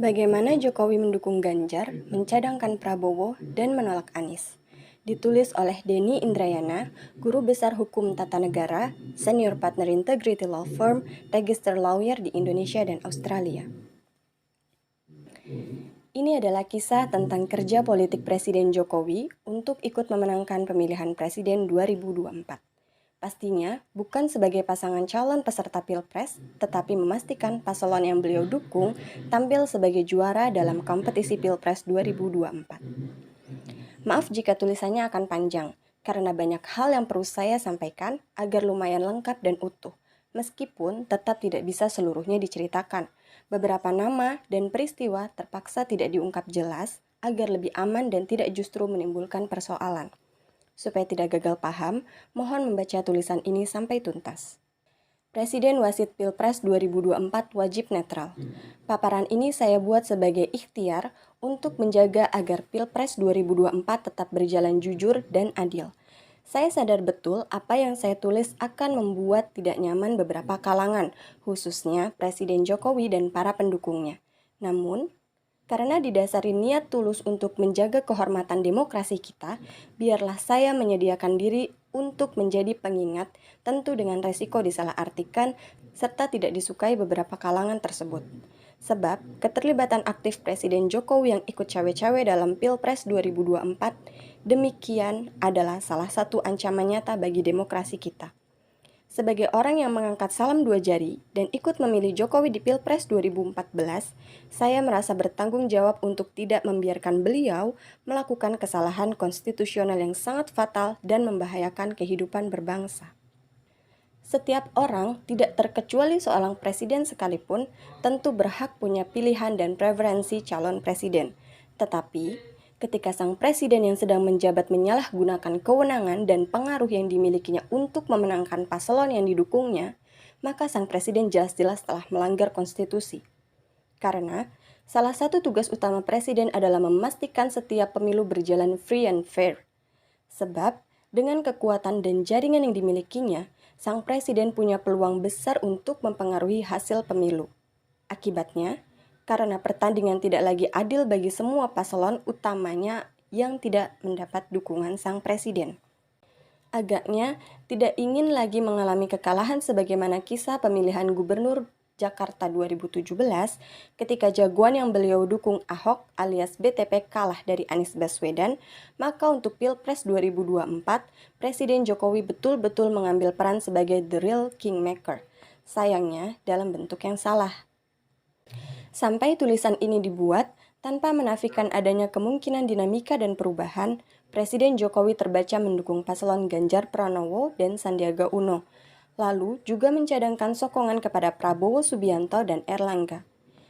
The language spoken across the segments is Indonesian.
Bagaimana Jokowi mendukung Ganjar, mencadangkan Prabowo, dan menolak Anies. Ditulis oleh Denny Indrayana, Guru Besar Hukum Tata Negara, Senior Partner Integrity Law Firm, Register Lawyer di Indonesia dan Australia. Ini adalah kisah tentang kerja politik Presiden Jokowi untuk ikut memenangkan pemilihan Presiden 2024. Pastinya bukan sebagai pasangan calon peserta Pilpres, tetapi memastikan paslon yang beliau dukung tampil sebagai juara dalam kompetisi Pilpres 2024. Maaf jika tulisannya akan panjang, karena banyak hal yang perlu saya sampaikan agar lumayan lengkap dan utuh, meskipun tetap tidak bisa seluruhnya diceritakan. Beberapa nama dan peristiwa terpaksa tidak diungkap jelas agar lebih aman dan tidak justru menimbulkan persoalan. Supaya tidak gagal paham, mohon membaca tulisan ini sampai tuntas. Presiden Wasit Pilpres 2024 wajib netral. Paparan ini saya buat sebagai ikhtiar untuk menjaga agar Pilpres 2024 tetap berjalan jujur dan adil. Saya sadar betul apa yang saya tulis akan membuat tidak nyaman beberapa kalangan, khususnya Presiden Jokowi dan para pendukungnya. Namun, karena didasari niat tulus untuk menjaga kehormatan demokrasi kita, biarlah saya menyediakan diri untuk menjadi pengingat, tentu dengan resiko disalahartikan serta tidak disukai beberapa kalangan tersebut. Sebab, keterlibatan aktif Presiden Jokowi yang ikut cawe-cawe dalam Pilpres 2024 demikian adalah salah satu ancaman nyata bagi demokrasi kita. Sebagai orang yang mengangkat salam dua jari dan ikut memilih Jokowi di Pilpres 2014, saya merasa bertanggung jawab untuk tidak membiarkan beliau melakukan kesalahan konstitusional yang sangat fatal dan membahayakan kehidupan berbangsa. Setiap orang, tidak terkecuali seorang presiden sekalipun, tentu berhak punya pilihan dan preferensi calon presiden. Tetapi, ketika sang presiden yang sedang menjabat menyalahgunakan kewenangan dan pengaruh yang dimilikinya untuk memenangkan paslon yang didukungnya, maka sang presiden jelas-jelas telah melanggar konstitusi. Karena salah satu tugas utama presiden adalah memastikan setiap pemilu berjalan free and fair. Sebab, dengan kekuatan dan jaringan yang dimilikinya, sang presiden punya peluang besar untuk mempengaruhi hasil pemilu. Akibatnya, karena pertandingan tidak lagi adil bagi semua paslon utamanya yang tidak mendapat dukungan sang presiden. Agaknya tidak ingin lagi mengalami kekalahan sebagaimana kisah pemilihan gubernur Jakarta 2017 ketika jagoan yang beliau dukung Ahok alias BTP kalah dari Anies Baswedan, maka untuk Pilpres 2024, Presiden Jokowi betul-betul mengambil peran sebagai the real kingmaker. Sayangnya dalam bentuk yang salah. Sampai tulisan ini dibuat, tanpa menafikan adanya kemungkinan dinamika dan perubahan, Presiden Jokowi terbaca mendukung paslon Ganjar Pranowo dan Sandiaga Uno, lalu juga mencadangkan sokongan kepada Prabowo Subianto dan Erlangga,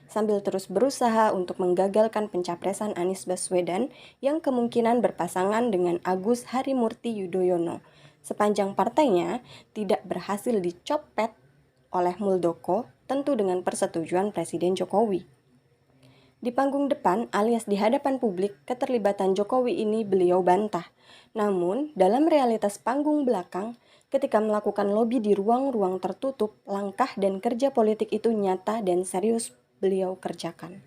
sambil terus berusaha untuk menggagalkan pencapresan Anies Baswedan yang kemungkinan berpasangan dengan Agus Harimurti Yudhoyono, sepanjang partainya tidak berhasil dicopet oleh Muldoko, tentu dengan persetujuan Presiden Jokowi. Di panggung depan alias di hadapan publik, keterlibatan Jokowi ini beliau bantah. Namun, dalam realitas panggung belakang, ketika melakukan lobi di ruang-ruang tertutup, langkah dan kerja politik itu nyata dan serius beliau kerjakan.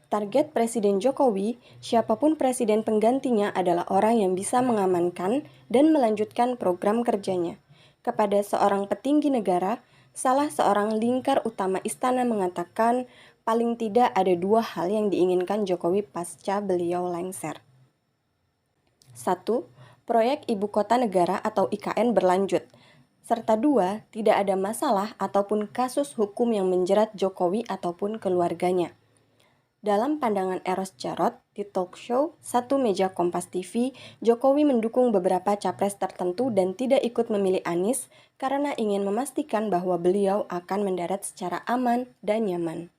Target Presiden Jokowi, siapapun presiden penggantinya adalah orang yang bisa mengamankan dan melanjutkan program kerjanya. Kepada seorang petinggi negara, salah seorang lingkar utama istana mengatakan paling tidak ada dua hal yang diinginkan Jokowi pasca beliau lengser. 1. Proyek Ibu Kota Negara atau IKN berlanjut. Serta 2. Tidak ada masalah ataupun kasus hukum yang menjerat Jokowi ataupun keluarganya. Dalam pandangan Eros Jarot di talk show Satu Meja Kompas TV, Jokowi mendukung beberapa capres tertentu dan tidak ikut memilih Anies karena ingin memastikan bahwa beliau akan mendarat secara aman dan nyaman.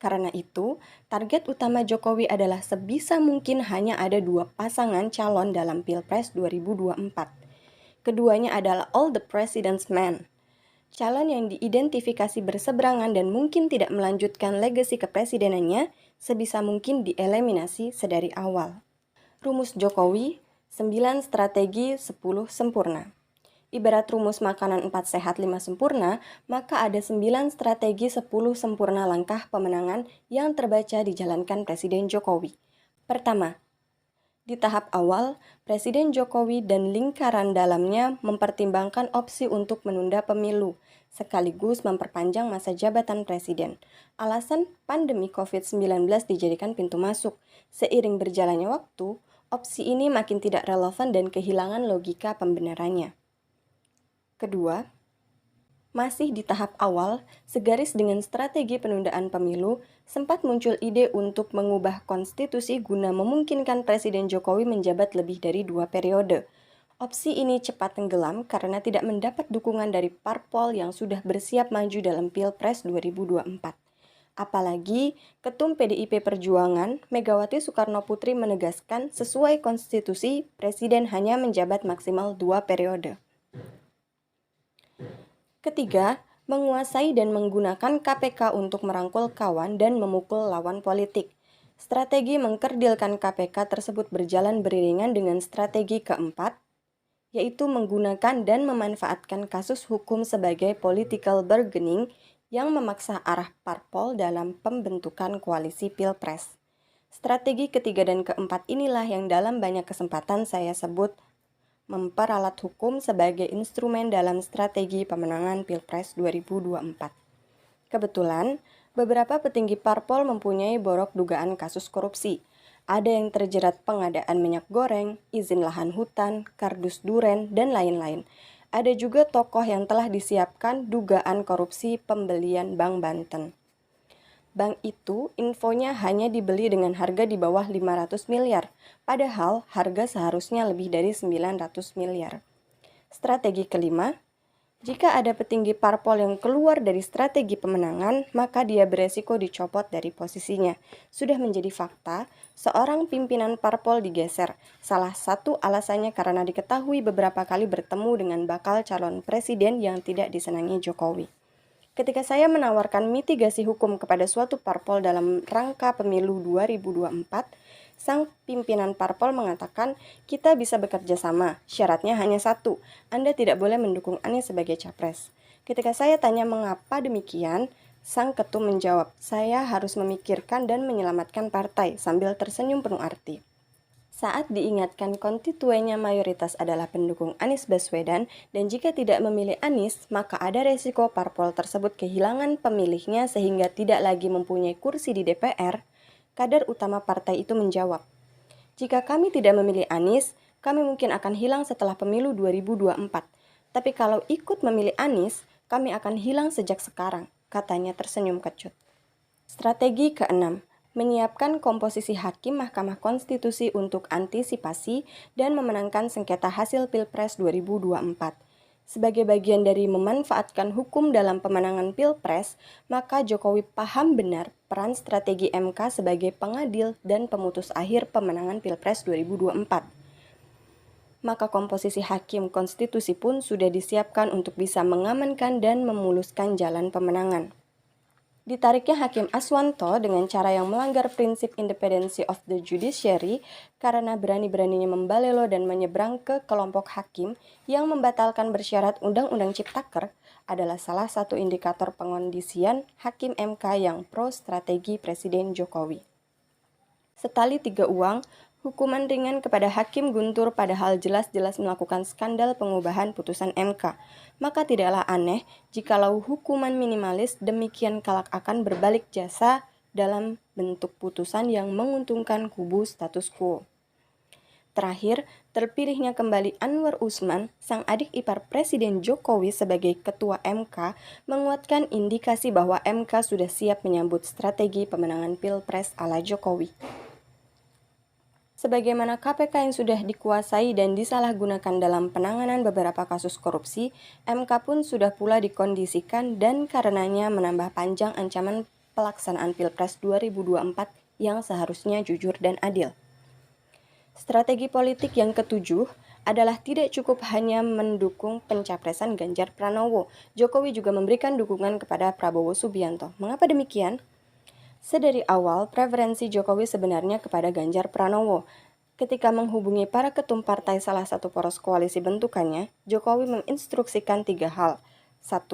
Karena itu, target utama Jokowi adalah sebisa mungkin hanya ada dua pasangan calon dalam Pilpres 2024. Keduanya adalah all the president's men. Calon yang diidentifikasi berseberangan dan mungkin tidak melanjutkan legasi kepresidenannya sebisa mungkin dieliminasi sedari awal. Rumus Jokowi, 9 strategi 10 sempurna. Ibarat rumus makanan 4 sehat 5 sempurna, maka ada 9 strategi 10 sempurna langkah pemenangan yang terbaca dijalankan Presiden Jokowi. Pertama, di tahap awal, Presiden Jokowi dan lingkaran dalamnya mempertimbangkan opsi untuk menunda pemilu, sekaligus memperpanjang masa jabatan presiden. Alasan pandemi COVID-19 dijadikan pintu masuk. Seiring berjalannya waktu, opsi ini makin tidak relevan dan kehilangan logika pembenarannya. Kedua, masih di tahap awal, segaris dengan strategi penundaan pemilu, sempat muncul ide untuk mengubah konstitusi guna memungkinkan Presiden Jokowi menjabat lebih dari 2 periode. Opsi ini cepat tenggelam karena tidak mendapat dukungan dari parpol yang sudah bersiap maju dalam Pilpres 2024. Apalagi, Ketum PDIP Perjuangan, Megawati Soekarnoputri menegaskan sesuai konstitusi, Presiden hanya menjabat maksimal 2 periode. Ketiga, menguasai dan menggunakan KPK untuk merangkul kawan dan memukul lawan politik. Strategi mengkerdilkan KPK tersebut berjalan beriringan dengan strategi keempat, yaitu menggunakan dan memanfaatkan kasus hukum sebagai political bargaining yang memaksa arah parpol dalam pembentukan koalisi Pilpres. Strategi ketiga dan keempat inilah yang dalam banyak kesempatan saya sebut memperalat hukum sebagai instrumen dalam strategi pemenangan Pilpres 2024. Kebetulan, beberapa petinggi parpol mempunyai borok dugaan kasus korupsi. Ada yang terjerat pengadaan minyak goreng, izin lahan hutan, kardus duren, dan lain-lain. Ada juga tokoh yang telah disiapkan dugaan korupsi pembelian Bank Banten. Bank itu infonya hanya dibeli dengan harga di bawah 500 miliar, padahal harga seharusnya lebih dari 900 miliar. Strategi kelima, jika ada petinggi parpol yang keluar dari strategi pemenangan, maka dia beresiko dicopot dari posisinya. Sudah menjadi fakta, seorang pimpinan parpol digeser. Salah satu alasannya karena diketahui beberapa kali bertemu dengan bakal calon presiden yang tidak disenangi Jokowi. Ketika saya menawarkan mitigasi hukum kepada suatu parpol dalam rangka pemilu 2024, sang pimpinan parpol mengatakan kita bisa bekerja sama, syaratnya hanya satu, Anda tidak boleh mendukung Anies sebagai capres. Ketika saya tanya mengapa demikian, sang ketum menjawab, saya harus memikirkan dan menyelamatkan partai sambil tersenyum penuh arti. Saat diingatkan konstituennya mayoritas adalah pendukung Anies Baswedan dan jika tidak memilih Anies, maka ada resiko parpol tersebut kehilangan pemilihnya sehingga tidak lagi mempunyai kursi di DPR, kader utama partai itu menjawab, jika kami tidak memilih Anies, kami mungkin akan hilang setelah pemilu 2024. Tapi kalau ikut memilih Anies, kami akan hilang sejak sekarang, katanya tersenyum kecut. Strategi keenam, menyiapkan komposisi hakim Mahkamah Konstitusi untuk antisipasi dan memenangkan sengketa hasil Pilpres 2024. Sebagai bagian dari memanfaatkan hukum dalam pemenangan Pilpres, maka Jokowi paham benar peran strategi MK sebagai pengadil dan pemutus akhir pemenangan Pilpres 2024. Maka komposisi hakim konstitusi pun sudah disiapkan untuk bisa mengamankan dan memuluskan jalan pemenangan. Ditariknya Hakim Aswanto dengan cara yang melanggar prinsip independency of the judiciary karena berani-beraninya membalelo dan menyeberang ke kelompok hakim yang membatalkan bersyarat Undang-Undang Ciptaker adalah salah satu indikator pengondisian Hakim MK yang pro strategi Presiden Jokowi. Setali tiga uang, hukuman ringan kepada Hakim Guntur padahal jelas-jelas melakukan skandal pengubahan putusan MK. Maka tidaklah aneh jikalau hukuman minimalis demikian kelak akan berbalik jasa dalam bentuk putusan yang menguntungkan kubu status quo. Terakhir, terpilihnya kembali Anwar Usman, sang adik ipar Presiden Jokowi sebagai Ketua MK, menguatkan indikasi bahwa MK sudah siap menyambut strategi pemenangan Pilpres ala Jokowi. Sebagaimana KPK yang sudah dikuasai dan disalahgunakan dalam penanganan beberapa kasus korupsi, MK pun sudah pula dikondisikan dan karenanya menambah panjang ancaman pelaksanaan Pilpres 2024 yang seharusnya jujur dan adil. Strategi politik yang ketujuh adalah tidak cukup hanya mendukung pencapresan Ganjar Pranowo. Jokowi juga memberikan dukungan kepada Prabowo Subianto. Mengapa demikian? Sedari awal, preferensi Jokowi sebenarnya kepada Ganjar Pranowo. Ketika menghubungi para ketum partai salah satu poros koalisi bentukannya, Jokowi menginstruksikan 3 hal. 1.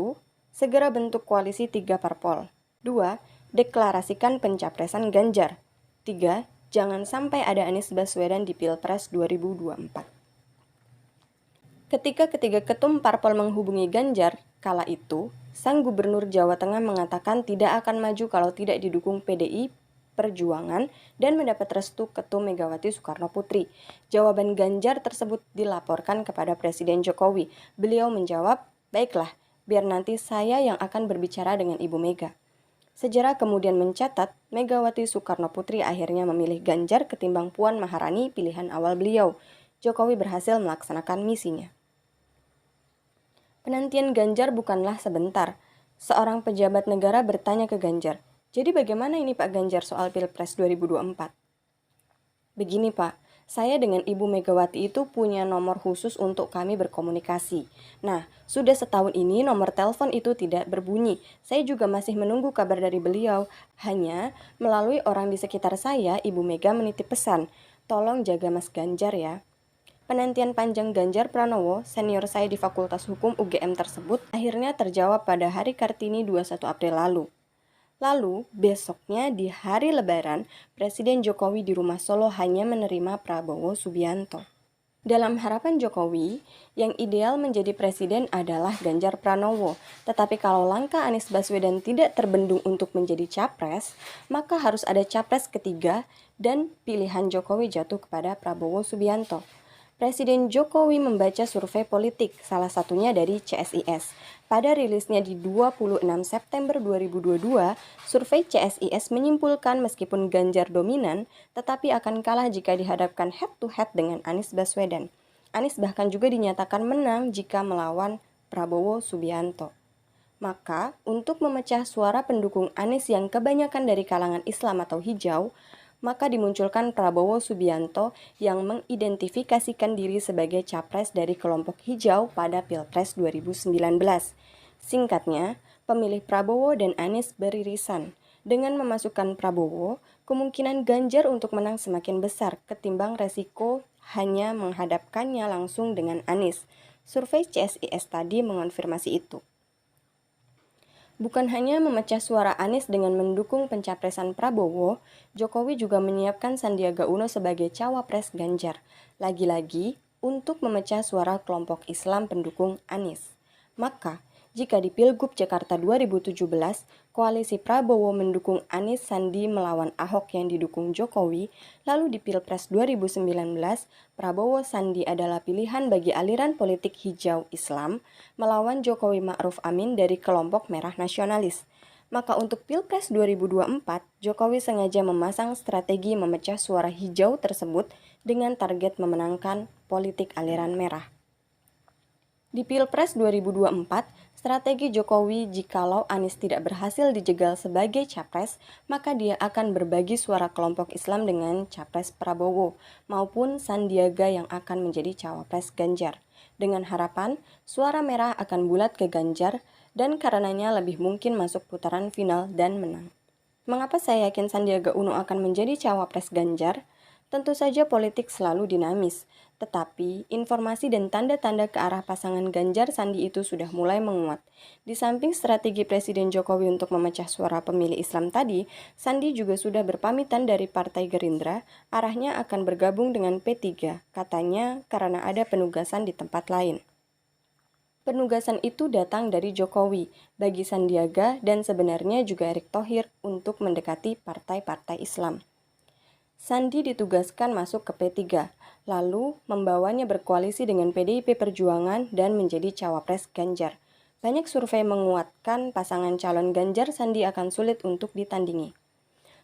Segera bentuk koalisi 3 parpol. 2. Deklarasikan pencapresan Ganjar. 3. Jangan sampai ada Anies Baswedan di Pilpres 2024. Ketika ketiga ketum parpol menghubungi Ganjar, kala itu, sang gubernur Jawa Tengah mengatakan tidak akan maju kalau tidak didukung PDI Perjuangan dan mendapat restu Ketum Megawati Soekarno Putri. Jawaban Ganjar tersebut dilaporkan kepada Presiden Jokowi. Beliau menjawab, "Baiklah, biar nanti saya yang akan berbicara dengan Ibu Mega." Sejarah kemudian mencatat, Megawati Soekarno Putri akhirnya memilih Ganjar ketimbang Puan Maharani, pilihan awal beliau. Jokowi berhasil melaksanakan misinya. Penantian Ganjar bukanlah sebentar. Seorang pejabat negara bertanya ke Ganjar, "Jadi bagaimana ini Pak Ganjar soal Pilpres 2024? "Begini Pak, saya dengan Ibu Megawati itu punya nomor khusus untuk kami berkomunikasi. Nah, sudah setahun ini nomor telepon itu tidak berbunyi. Saya juga masih menunggu kabar dari beliau. Hanya melalui orang di sekitar saya, Ibu Mega menitip pesan, tolong jaga Mas Ganjar ya." Penantian panjang Ganjar Pranowo, senior saya di Fakultas Hukum UGM tersebut, akhirnya terjawab pada hari Kartini 21 April lalu. Lalu, besoknya di hari Lebaran, Presiden Jokowi di rumah Solo hanya menerima Prabowo Subianto. Dalam harapan Jokowi, yang ideal menjadi presiden adalah Ganjar Pranowo. Tetapi kalau langkah Anies Baswedan tidak terbendung untuk menjadi capres, maka harus ada capres ketiga dan pilihan Jokowi jatuh kepada Prabowo Subianto. Presiden Jokowi membaca survei politik, salah satunya dari CSIS. Pada rilisnya di 26 September 2022, survei CSIS menyimpulkan meskipun Ganjar dominan, tetapi akan kalah jika dihadapkan head-to-head dengan Anies Baswedan. Anies bahkan juga dinyatakan menang jika melawan Prabowo Subianto. Maka, untuk memecah suara pendukung Anies yang kebanyakan dari kalangan Islam atau hijau, maka dimunculkan Prabowo Subianto yang mengidentifikasikan diri sebagai capres dari kelompok hijau pada Pilpres 2019. Singkatnya, pemilih Prabowo dan Anies beririsan. Dengan memasukkan Prabowo, kemungkinan Ganjar untuk menang semakin besar ketimbang resiko hanya menghadapkannya langsung dengan Anies. Survei CSIS tadi mengonfirmasi itu. Bukan hanya memecah suara Anies dengan mendukung pencapresan Prabowo, Jokowi juga menyiapkan Sandiaga Uno sebagai cawapres Ganjar. Lagi-lagi, untuk memecah suara kelompok Islam pendukung Anies. Maka, jika di Pilgub Jakarta 2017, koalisi Prabowo mendukung Anies Sandi melawan Ahok yang didukung Jokowi, lalu di Pilpres 2019, Prabowo Sandi adalah pilihan bagi aliran politik hijau Islam melawan Jokowi Ma'ruf Amin dari kelompok merah nasionalis. Maka untuk Pilpres 2024, Jokowi sengaja memasang strategi memecah suara hijau tersebut dengan target memenangkan politik aliran merah. Di Pilpres 2024, strategi Jokowi jikalau Anies tidak berhasil dijegal sebagai capres, maka dia akan berbagi suara kelompok Islam dengan capres Prabowo maupun Sandiaga yang akan menjadi cawapres Ganjar. Dengan harapan, suara merah akan bulat ke Ganjar dan karenanya lebih mungkin masuk putaran final dan menang. Mengapa saya yakin Sandiaga Uno akan menjadi cawapres Ganjar? Tentu saja politik selalu dinamis, tetapi informasi dan tanda-tanda ke arah pasangan Ganjar Sandi itu sudah mulai menguat. Di samping strategi Presiden Jokowi untuk memecah suara pemilih Islam tadi, Sandi juga sudah berpamitan dari Partai Gerindra, arahnya akan bergabung dengan P3, katanya karena ada penugasan di tempat lain. Penugasan itu datang dari Jokowi, bagi Sandiaga dan sebenarnya juga Erick Thohir untuk mendekati partai-partai Islam. Sandi ditugaskan masuk ke P3, lalu membawanya berkoalisi dengan PDIP Perjuangan dan menjadi cawapres Ganjar. Banyak survei menguatkan pasangan calon Ganjar Sandi akan sulit untuk ditandingi.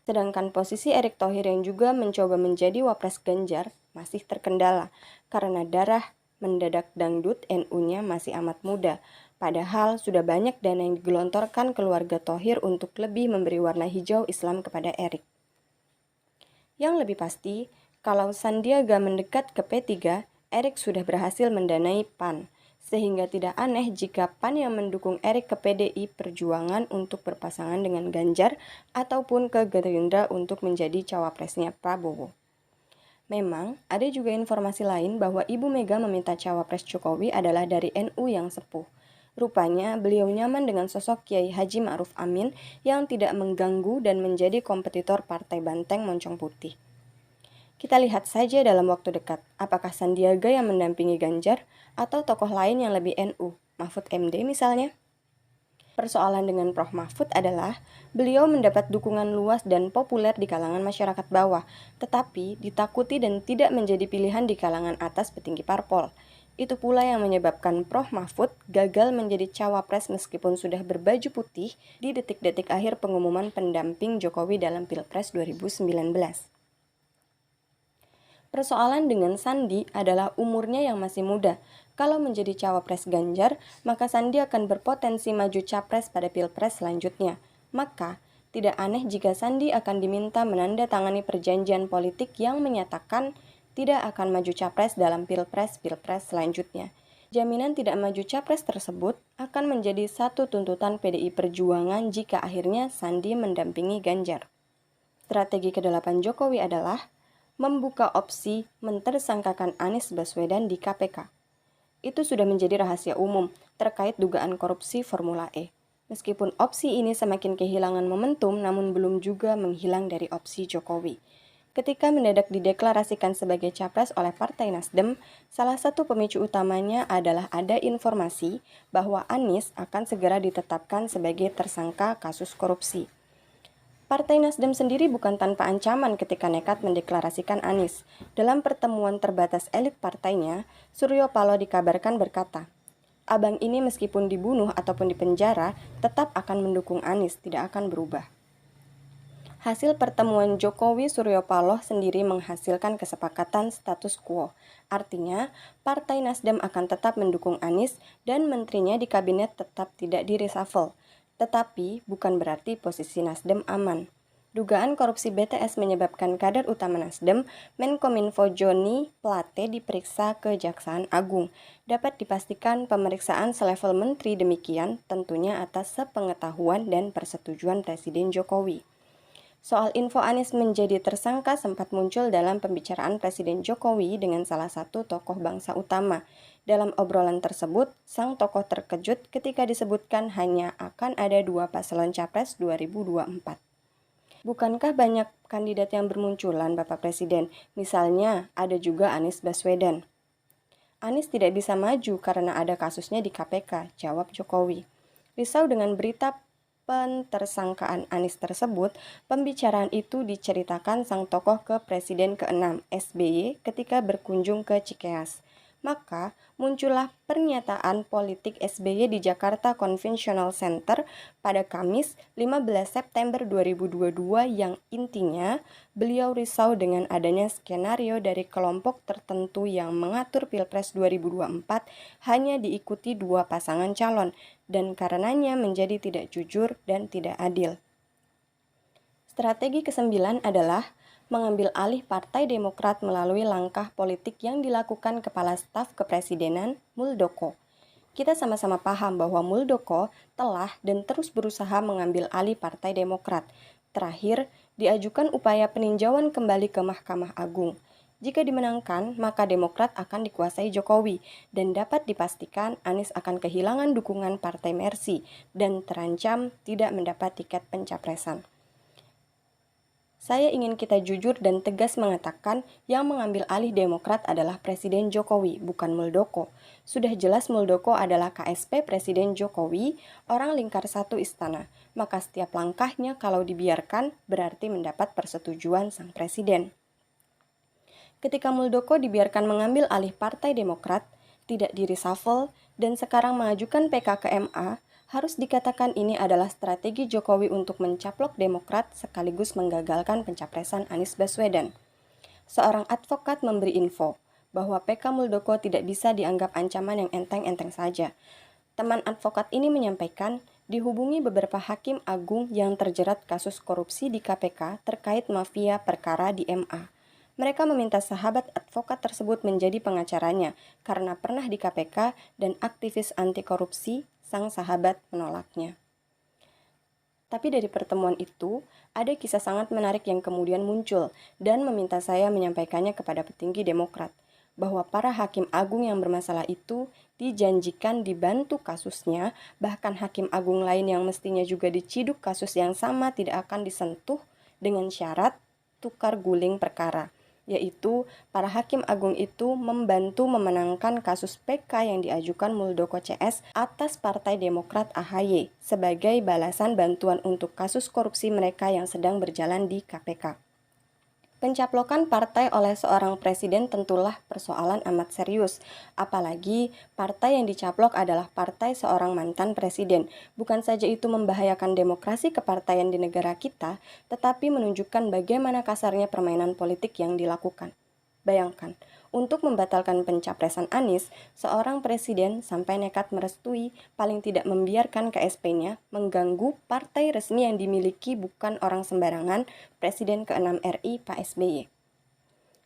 Sedangkan posisi Erick Thohir yang juga mencoba menjadi wapres Ganjar masih terkendala karena darah mendadak dangdut NU-nya masih amat muda. Padahal sudah banyak dana yang digelontorkan keluarga Thohir untuk lebih memberi warna hijau Islam kepada Erick. Yang lebih pasti, kalau Sandiaga mendekat ke P3, Erick sudah berhasil mendanai PAN, sehingga tidak aneh jika PAN yang mendukung Erick ke PDI Perjuangan untuk berpasangan dengan Ganjar ataupun ke Gerindra untuk menjadi cawapresnya Prabowo. Memang, ada juga informasi lain bahwa Ibu Mega meminta cawapres Jokowi adalah dari NU yang sepuh. Rupanya, beliau nyaman dengan sosok Kiai Haji Ma'ruf Amin yang tidak mengganggu dan menjadi kompetitor Partai Banteng Moncong Putih. Kita lihat saja dalam waktu dekat, apakah Sandiaga yang mendampingi Ganjar atau tokoh lain yang lebih NU, Mahfud MD misalnya. Persoalan dengan Prof. Mahfud adalah beliau mendapat dukungan luas dan populer di kalangan masyarakat bawah, tetapi ditakuti dan tidak menjadi pilihan di kalangan atas petinggi parpol. Itu pula yang menyebabkan Prof. Mahfud gagal menjadi cawapres meskipun sudah berbaju putih di detik-detik akhir pengumuman pendamping Jokowi dalam Pilpres 2019. Persoalan dengan Sandi adalah umurnya yang masih muda. Kalau menjadi cawapres Ganjar, maka Sandi akan berpotensi maju capres pada Pilpres selanjutnya. Maka, tidak aneh jika Sandi akan diminta menandatangani perjanjian politik yang menyatakan tidak akan maju capres dalam Pilpres-Pilpres selanjutnya. Jaminan tidak maju capres tersebut akan menjadi satu tuntutan PDI Perjuangan jika akhirnya Sandi mendampingi Ganjar. Strategi ke-8 Jokowi adalah membuka opsi mentersangkakan Anies Baswedan di KPK. Itu sudah menjadi rahasia umum terkait dugaan korupsi Formula E. Meskipun opsi ini semakin kehilangan momentum, namun belum juga menghilang dari opsi Jokowi. Ketika mendadak dideklarasikan sebagai capres oleh Partai Nasdem, salah satu pemicu utamanya adalah ada informasi bahwa Anies akan segera ditetapkan sebagai tersangka kasus korupsi. Partai Nasdem sendiri bukan tanpa ancaman ketika nekat mendeklarasikan Anies. Dalam pertemuan terbatas elit partainya, Suryo Paloh dikabarkan berkata, "Abang ini meskipun dibunuh ataupun dipenjara, tetap akan mendukung Anies, tidak akan berubah." Hasil pertemuan Jokowi Suryo Paloh sendiri menghasilkan kesepakatan status quo. Artinya, Partai Nasdem akan tetap mendukung Anies dan menterinya di kabinet tetap tidak di-reshuffle. Tetapi bukan berarti posisi Nasdem aman. Dugaan korupsi BTS menyebabkan kader utama Nasdem, Menkominfo Joni Plate diperiksa ke Kejaksaan Agung. Dapat dipastikan pemeriksaan selevel menteri demikian tentunya atas sepengetahuan dan persetujuan Presiden Jokowi. Soal info Anies menjadi tersangka sempat muncul dalam pembicaraan Presiden Jokowi dengan salah satu tokoh bangsa utama. Dalam obrolan tersebut, sang tokoh terkejut ketika disebutkan hanya akan ada 2 paslon capres 2024. Bukankah banyak kandidat yang bermunculan, Bapak Presiden? Misalnya, ada juga Anies Baswedan. Anies tidak bisa maju karena ada kasusnya di KPK, jawab Jokowi. Risau dengan berita pentersangkaan Anies tersebut, pembicaraan itu diceritakan sang tokoh ke Presiden ke-6 SBY ketika berkunjung ke Cikeas. Maka muncullah pernyataan politik SBY di Jakarta Conventional Center pada Kamis 15 September 2022 yang intinya beliau risau dengan adanya skenario dari kelompok tertentu yang mengatur Pilpres 2024 hanya diikuti 2 pasangan calon dan karenanya menjadi tidak jujur dan tidak adil. Strategi ke-9 adalah mengambil alih Partai Demokrat melalui langkah politik yang dilakukan Kepala Staf Kepresidenan Muldoko. Kita sama-sama paham bahwa Muldoko telah dan terus berusaha mengambil alih Partai Demokrat. Terakhir, diajukan upaya peninjauan kembali ke Mahkamah Agung. Jika dimenangkan, maka Demokrat akan dikuasai Jokowi dan dapat dipastikan Anies akan kehilangan dukungan Partai Mercy dan terancam tidak mendapat tiket pencapresan. Saya ingin kita jujur dan tegas mengatakan yang mengambil alih Demokrat adalah Presiden Jokowi, bukan Muldoko. Sudah jelas Muldoko adalah KSP Presiden Jokowi, orang lingkar satu istana. Maka setiap langkahnya kalau dibiarkan berarti mendapat persetujuan sang presiden. Ketika Muldoko dibiarkan mengambil alih Partai Demokrat, tidak di-reshuffle, dan sekarang mengajukan PK ke MA, harus dikatakan ini adalah strategi Jokowi untuk mencaplok Demokrat sekaligus menggagalkan pencapresan Anies Baswedan. Seorang advokat memberi info bahwa PK Muldoko tidak bisa dianggap ancaman yang enteng-enteng saja. Teman advokat ini menyampaikan dihubungi beberapa hakim agung yang terjerat kasus korupsi di KPK terkait mafia perkara di MA. Mereka meminta sahabat advokat tersebut menjadi pengacaranya karena pernah di KPK dan aktivis anti korupsi. Sang sahabat menolaknya. Tapi dari pertemuan itu, ada kisah sangat menarik yang kemudian muncul dan meminta saya menyampaikannya kepada petinggi Demokrat, bahwa para hakim agung yang bermasalah itu dijanjikan dibantu kasusnya, bahkan hakim agung lain yang mestinya juga diciduk kasus yang sama tidak akan disentuh dengan syarat tukar guling perkara, yaitu para hakim agung itu membantu memenangkan kasus PK yang diajukan Muldoko CS atas Partai Demokrat AHY sebagai balasan bantuan untuk kasus korupsi mereka yang sedang berjalan di KPK. Pencaplokan partai oleh seorang presiden tentulah persoalan amat serius, apalagi partai yang dicaplok adalah partai seorang mantan presiden. Bukan saja itu membahayakan demokrasi kepartaian di negara kita, tetapi menunjukkan bagaimana kasarnya permainan politik yang dilakukan. Bayangkan, untuk membatalkan pencapresan Anies, seorang presiden sampai nekat merestui, paling tidak membiarkan KSP-nya mengganggu partai resmi yang dimiliki bukan orang sembarangan, Presiden ke-6 RI Pak SBY.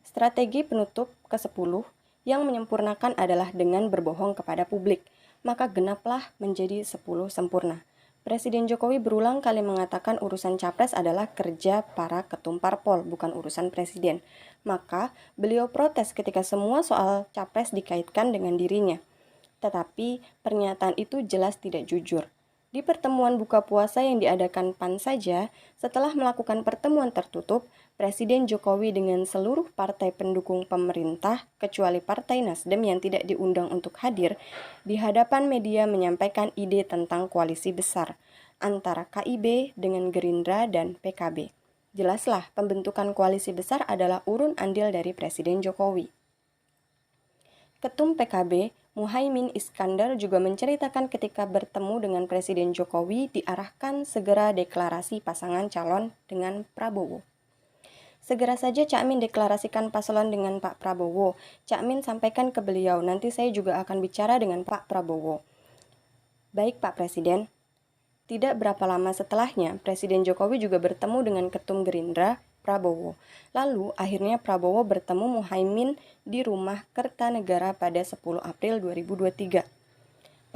Strategi penutup ke-10 yang menyempurnakan adalah dengan berbohong kepada publik, maka genaplah menjadi 10 sempurna. Presiden Jokowi berulang kali mengatakan urusan capres adalah kerja para ketum parpol, bukan urusan presiden. Maka, beliau protes ketika semua soal capres dikaitkan dengan dirinya. Tetapi, pernyataan itu jelas tidak jujur. Di pertemuan buka puasa yang diadakan PAN saja, setelah melakukan pertemuan tertutup, Presiden Jokowi dengan seluruh partai pendukung pemerintah, kecuali Partai Nasdem yang tidak diundang untuk hadir, di hadapan media menyampaikan ide tentang koalisi besar antara KIB dengan Gerindra dan PKB. Jelaslah pembentukan koalisi besar adalah urun andil dari Presiden Jokowi. Ketum PKB, Muhaimin Iskandar juga menceritakan ketika bertemu dengan Presiden Jokowi diarahkan segera deklarasi pasangan calon dengan Prabowo. Segera saja Cak Min deklarasikan paslon dengan Pak Prabowo. Cak Min sampaikan ke beliau, nanti saya juga akan bicara dengan Pak Prabowo. Baik Pak Presiden. Tidak berapa lama setelahnya, Presiden Jokowi juga bertemu dengan Ketum Gerindra, Prabowo. Lalu, akhirnya Prabowo bertemu Muhaimin di rumah Kertanegara pada 10 April 2023.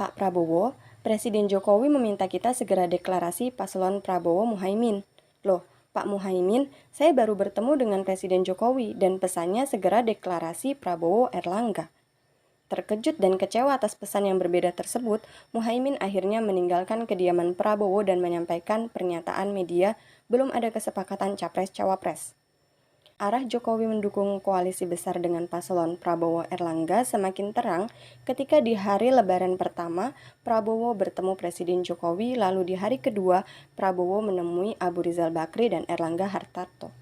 Pak Prabowo, Presiden Jokowi meminta kita segera deklarasi paslon Prabowo Muhaimin. Loh, Pak Muhaimin, saya baru bertemu dengan Presiden Jokowi dan pesannya segera deklarasi Prabowo Erlangga. Terkejut dan kecewa atas pesan yang berbeda tersebut, Muhaimin akhirnya meninggalkan kediaman Prabowo dan menyampaikan pernyataan media belum ada kesepakatan capres-cawapres. Arah Jokowi mendukung koalisi besar dengan paslon Prabowo Erlangga semakin terang ketika di hari Lebaran pertama Prabowo bertemu Presiden Jokowi, lalu di hari kedua Prabowo menemui Abu Rizal Bakri dan Erlangga Hartarto.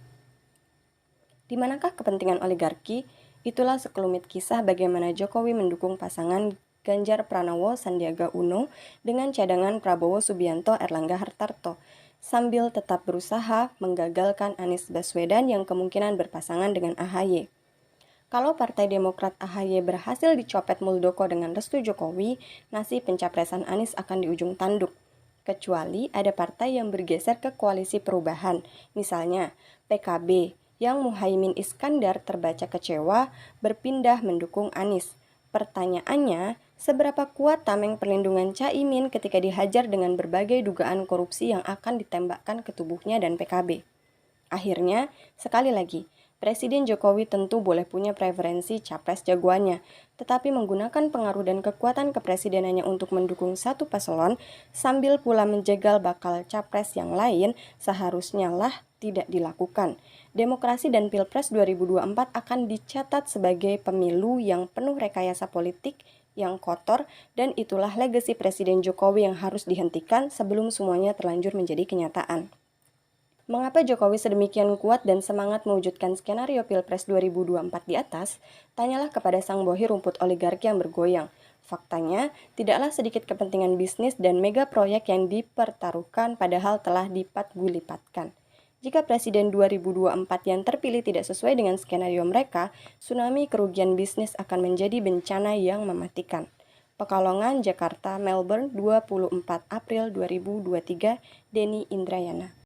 Di manakah kepentingan oligarki? Itulah sekelumit kisah bagaimana Jokowi mendukung pasangan Ganjar Pranowo Sandiaga Uno dengan cadangan Prabowo Subianto Erlangga Hartarto, sambil tetap berusaha menggagalkan Anies Baswedan yang kemungkinan berpasangan dengan AHY. Kalau Partai Demokrat AHY berhasil dicopet Muldoko dengan restu Jokowi, nasib pencapresan Anies akan di ujung tanduk. Kecuali ada partai yang bergeser ke koalisi perubahan, misalnya PKB, yang Muhaimin Iskandar terbaca kecewa berpindah mendukung Anies. Pertanyaannya, seberapa kuat tameng perlindungan Caimin ketika dihajar dengan berbagai dugaan korupsi yang akan ditembakkan ke tubuhnya dan PKB? Akhirnya, sekali lagi, Presiden Jokowi tentu boleh punya preferensi capres jagoannya, tetapi menggunakan pengaruh dan kekuatan kepresidenannya untuk mendukung satu paslon, sambil pula menjegal bakal capres yang lain, seharusnya lah tidak dilakukan. Demokrasi dan Pilpres 2024 akan dicatat sebagai pemilu yang penuh rekayasa politik, yang kotor, dan itulah legasi Presiden Jokowi yang harus dihentikan sebelum semuanya terlanjur menjadi kenyataan. Mengapa Jokowi sedemikian kuat dan semangat mewujudkan skenario Pilpres 2024 di atas? Tanyalah kepada sang bohi rumput oligarki yang bergoyang. Faktanya, tidaklah sedikit kepentingan bisnis dan mega proyek yang dipertaruhkan padahal telah dipat-gulipatkan. Jika Presiden 2024 yang terpilih tidak sesuai dengan skenario mereka, tsunami kerugian bisnis akan menjadi bencana yang mematikan. Pekalongan, Jakarta, Melbourne, 24 April 2023, Denny Indrayana.